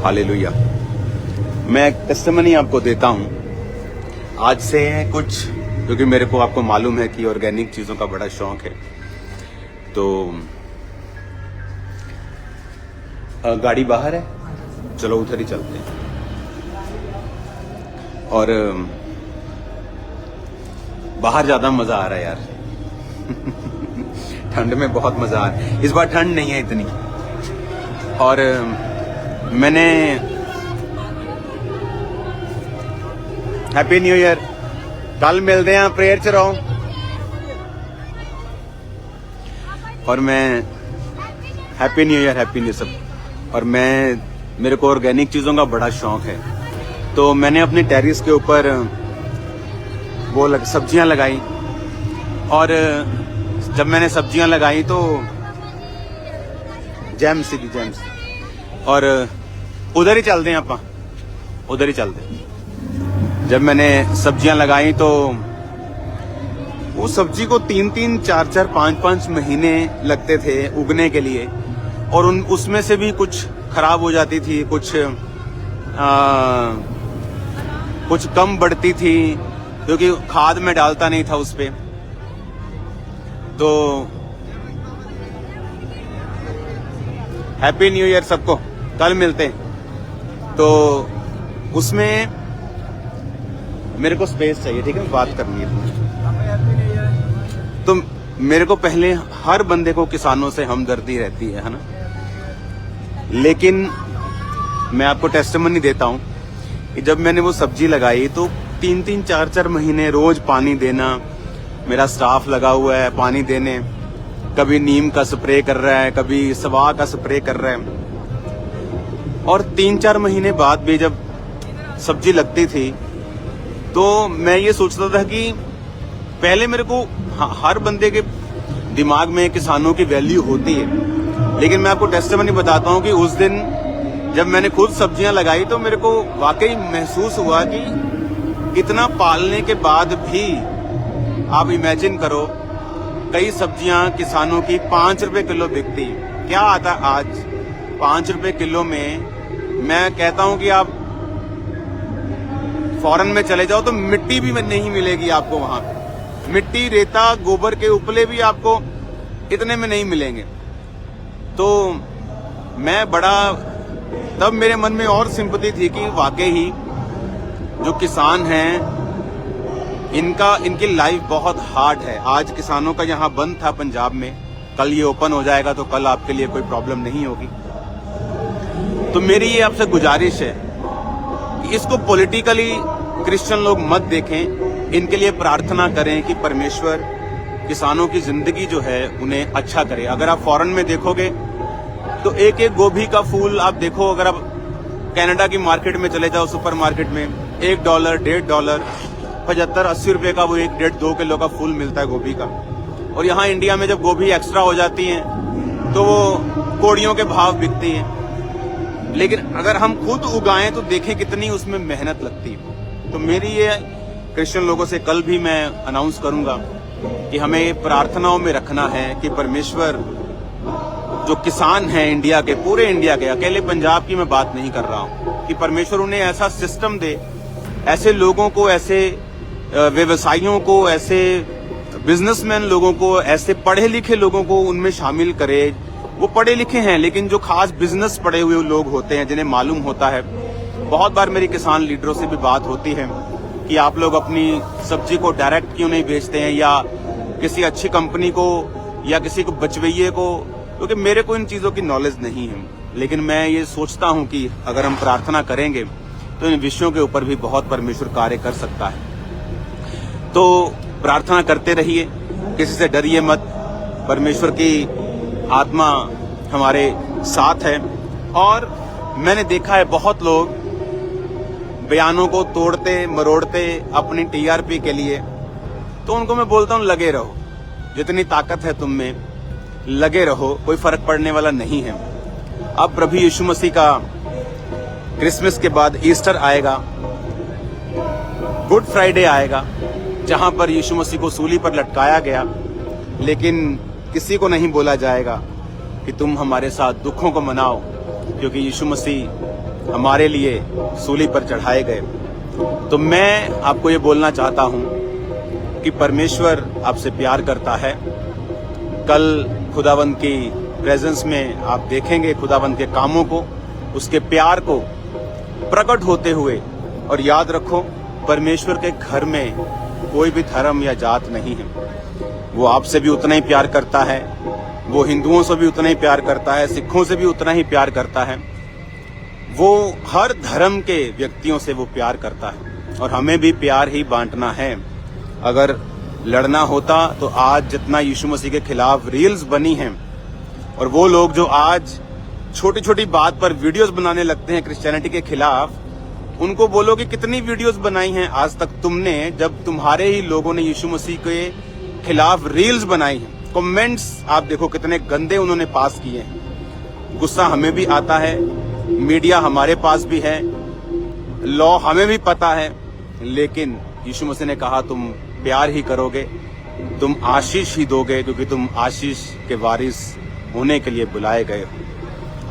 Hallelujah. मैं एक testimony आपको देता हूं आज से कुछ, क्योंकि मेरे को आपको मालूम है कि ऑर्गेनिक चीज़ों का बड़ा शौक है। तो गाड़ी बाहर है, चलो उधर ही चलते हैं। और बाहर ज़्यादा मज़ा आ रहा है यार। ठंड में बहुत मज़ा आ रहा है, इस बार ठंड नहीं है इतनी। और मैंने हैप्पी न्यू ईयर, कल मिलते हैं, प्रेयर च रहो। और मैं हैप्पी न्यू ईयर सब। और मेरे को ऑर्गेनिक चीज़ों का बड़ा शौक है, तो मैंने अपने टेरिस के ऊपर वो सब्जियां लगाई। और जब मैंने सब्जियां लगाई तो जेम्स, और उधर ही चलते हैं आप, उधर ही चलते हैं। जब मैंने सब्जियां लगाई तो वो सब्जी को 3-3, 4-4, 5-5 महीने लगते थे उगने के लिए। और उसमें से भी कुछ खराब हो जाती थी, कुछ कम बढ़ती थी, क्योंकि खाद में डालता नहीं था उस पे। तो हैप्पी न्यू ईयर सबको, कल मिलते हैं। तो उसमें मेरे को स्पेस चाहिए, ठीक है, बात करनी है। तो मेरे को पहले हर बंदे को किसानों से हमदर्दी रहती है ना। लेकिन मैं आपको टेस्टिमनी देता हूं कि जब मैंने वो सब्जी लगाई तो 3-3, 4-4 महीने रोज पानी देना, मेरा स्टाफ लगा हुआ है पानी देने, कभी नीम का स्प्रे कर रहा है, कभी सवा का स्प्रे कर रहा है। और 3-4 महीने बाद भी जब सब्जी लगती थी तो मैं ये सोचता था कि पहले मेरे को हर बंदे के दिमाग में किसानों की वैल्यू होती है, लेकिन मैं आपको टेस्टिमनी बताता हूँ कि उस दिन जब मैंने खुद सब्जियां लगाई तो मेरे को वाकई महसूस हुआ कि इतना पालने के बाद भी, आप इमेजिन करो, कई सब्जियां किसानों की 5 रुपए किलो बिकती। क्या आता आज 5 रुपए किलो में? मैं कहता हूं कि आप फॉरेन में चले जाओ तो मिट्टी भी नहीं मिलेगी आपको वहां पे। मिट्टी, रेता, गोबर के उपले भी आपको इतने में नहीं मिलेंगे। तो मैं तब मेरे मन में और सिंपैथी थी कि वाकई ही जो किसान हैं इनकी लाइफ बहुत हार्ड है। आज किसानों का यहाँ बंद था पंजाब में, कल ये ओपन हो जाएगा तो कल आपके लिए कोई प्रॉब्लम नहीं होगी। तो मेरी ये आपसे गुजारिश है कि इसको पॉलिटिकली क्रिश्चियन लोग मत देखें, इनके लिए प्रार्थना करें कि परमेश्वर किसानों की जिंदगी जो है उन्हें अच्छा करे। अगर आप फॉरेन में देखोगे तो एक एक गोभी का फूल आप देखो, अगर आप कनाडा की मार्केट में चले जाओ, सुपर मार्केट में $1, $1.5, 75-80 रुपए का वो 1-1.5-2 किलो का फूल मिलता है गोभी का। और यहाँ इंडिया में जब गोभी एक्स्ट्रा हो जाती है तो वो कोड़ियों के भाव बिकती है। लेकिन अगर हम खुद उगाएं तो देखें कितनी उसमें मेहनत लगती है। तो मेरी ये क्रिश्चियन लोगों से कल भी मैं अनाउंस करूंगा कि हमें प्रार्थनाओं में रखना है कि परमेश्वर जो किसान हैं इंडिया के, पूरे इंडिया के, अकेले पंजाब की मैं बात नहीं कर रहा हूं, कि परमेश्वर उन्हें ऐसा सिस्टम दे, ऐसे लोगों को, ऐसे व्यवसायियों को, ऐसे बिजनेसमैन लोगों को, ऐसे पढ़े लिखे लोगों को उनमें शामिल करे। वो पढ़े लिखे हैं लेकिन जो खास बिजनेस पढ़े हुए लोग होते हैं जिन्हें मालूम होता है। बहुत बार मेरी किसान लीडरों से भी बात होती है कि आप लोग अपनी सब्जी को डायरेक्ट क्यों नहीं बेचते हैं, या किसी अच्छी कंपनी को, या किसी को बचवइये को, क्योंकि मेरे को इन चीजों की नॉलेज नहीं है। लेकिन मैं ये सोचता हूं कि अगर हम प्रार्थना करेंगे तो इन विषयों के ऊपर भी बहुत परमेश्वर कार्य कर सकता है। तो प्रार्थना करते रहिए, किसी से डरिए मत, परमेश्वर की आत्मा हमारे साथ है। और मैंने देखा है बहुत लोग बयानों को तोड़ते मरोड़ते अपनी टीआरपी के लिए, तो उनको मैं बोलता हूं लगे रहो, जितनी ताकत है तुम में लगे रहो, कोई फर्क पड़ने वाला नहीं है। अब प्रभु यीशु मसीह का क्रिसमस के बाद ईस्टर आएगा, गुड फ्राइडे आएगा, जहां पर यीशु मसीह को सूली पर लटकाया गया, लेकिन किसी को नहीं बोला जाएगा कि तुम हमारे साथ दुखों को मनाओ, क्योंकि यीशु मसीह हमारे लिए सूली पर चढ़ाए गए। तो मैं आपको ये बोलना चाहता हूं कि परमेश्वर आपसे प्यार करता है। कल खुदावंद की प्रेजेंस में आप देखेंगे खुदावंद के कामों को, उसके प्यार को प्रकट होते हुए। और याद रखो, परमेश्वर के घर में कोई भी धर्म या जात नहीं है। वो आपसे भी उतना ही प्यार करता है, वो हिंदुओं से भी उतना ही प्यार करता है, सिखों से भी उतना ही प्यार करता है। वो हर धर्म के व्यक्तियों से वो प्यार करता है और हमें भी प्यार ही बांटना है। अगर लड़ना होता तो आज जितना यीशु मसीह के खिलाफ रील्स बनी हैं और वो लोग जो आज छोटी छोटी बात पर वीडियोस बनाने लगते हैं क्रिश्चियनिटी के खिलाफ, उनको बोलो कि कितनी वीडियोस बनाई हैं आज तक तुमने, जब तुम्हारे ही लोगों ने यीशु मसीह के खिलाफ रील्स बनाई हैं। कमेंट्स आप देखो कितने गंदे उन्होंने पास किए हैं। गुस्सा हमें भी आता है, मीडिया हमारे पास भी है, लॉ हमें भी पता है, लेकिन यीशु मसीह ने कहा तुम प्यार ही करोगे, तुम आशीष ही दोगे, क्योंकि तुम आशीष के वारिस होने के लिए बुलाए गए हो।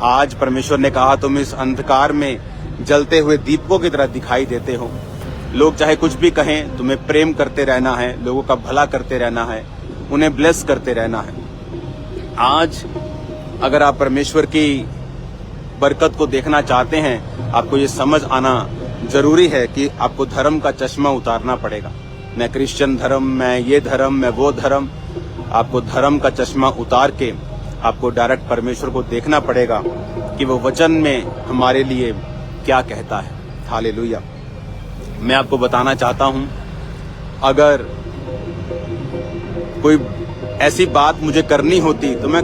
आज परमेश्वर ने कहा तुम इस अंधकार में जलते हुए दीपकों की तरह दिखाई देते हो। लोग चाहे कुछ भी कहें, तुम्हें प्रेम करते रहना है, लोगों का भला करते रहना है, उन्हें ब्लेस करते रहना है। आज अगर आप परमेश्वर की बरकत को देखना चाहते हैं, आपको ये समझ आना जरूरी है कि आपको धर्म का चश्मा उतारना पड़ेगा। मैं क्रिश्चियन धर्म, मैं ये धर्म, मैं वो धर्म। आपको धर्म का चश्मा उतार के आपको डायरेक्ट परमेश्वर को देखना पड़ेगा कि वो वचन में हमारे लिए क्या कहता है। हालेलुया। मैं आपको बताना चाहता हूं, अगर कोई ऐसी बात मुझे करनी होती तो मैं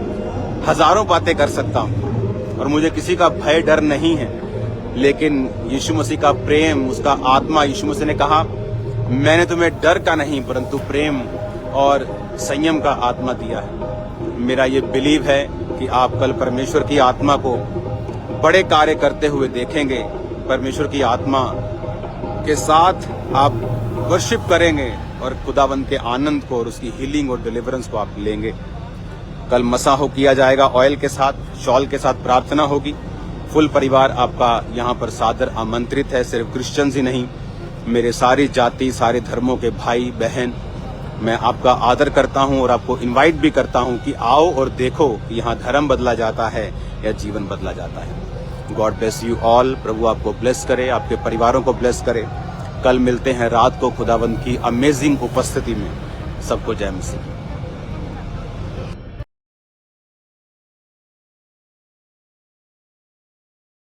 हजारों बातें कर सकता हूं और मुझे किसी का भय डर नहीं है, लेकिन यीशु मसीह का प्रेम, उसका आत्मा, यीशु मसीह ने कहा मैंने तुम्हें डर का नहीं परंतु प्रेम और संयम का आत्मा दिया है। मेरा ये बिलीव है कि आप कल परमेश्वर की आत्मा को बड़े कार्य करते हुए देखेंगे। परमेश्वर की आत्मा के साथ आप वर्शिप करेंगे और खुदावंद के आनंद को और उसकी हीलिंग और डिलीवरेंस को आप लेंगे। कल मसाहो किया जाएगा ऑयल के साथ, शॉल के साथ प्रार्थना होगी। फुल परिवार आपका यहाँ पर सादर आमंत्रित है, सिर्फ क्रिश्चियंस ही नहीं, मेरे सारी जाति, सारे धर्मों के भाई बहन, मैं आपका आदर करता हूँ और आपको इनवाइट भी करता हूँ कि आओ और देखो कि यहाँ धर्म बदला जाता है या जीवन बदला जाता है। God bless you all. प्रभु आपको ब्लेस करे, आपके परिवारों को ब्लेस करे। कल मिलते हैं रात को खुदावंद की अमेजिंग उपस्थिति में। सबको जय मसीह।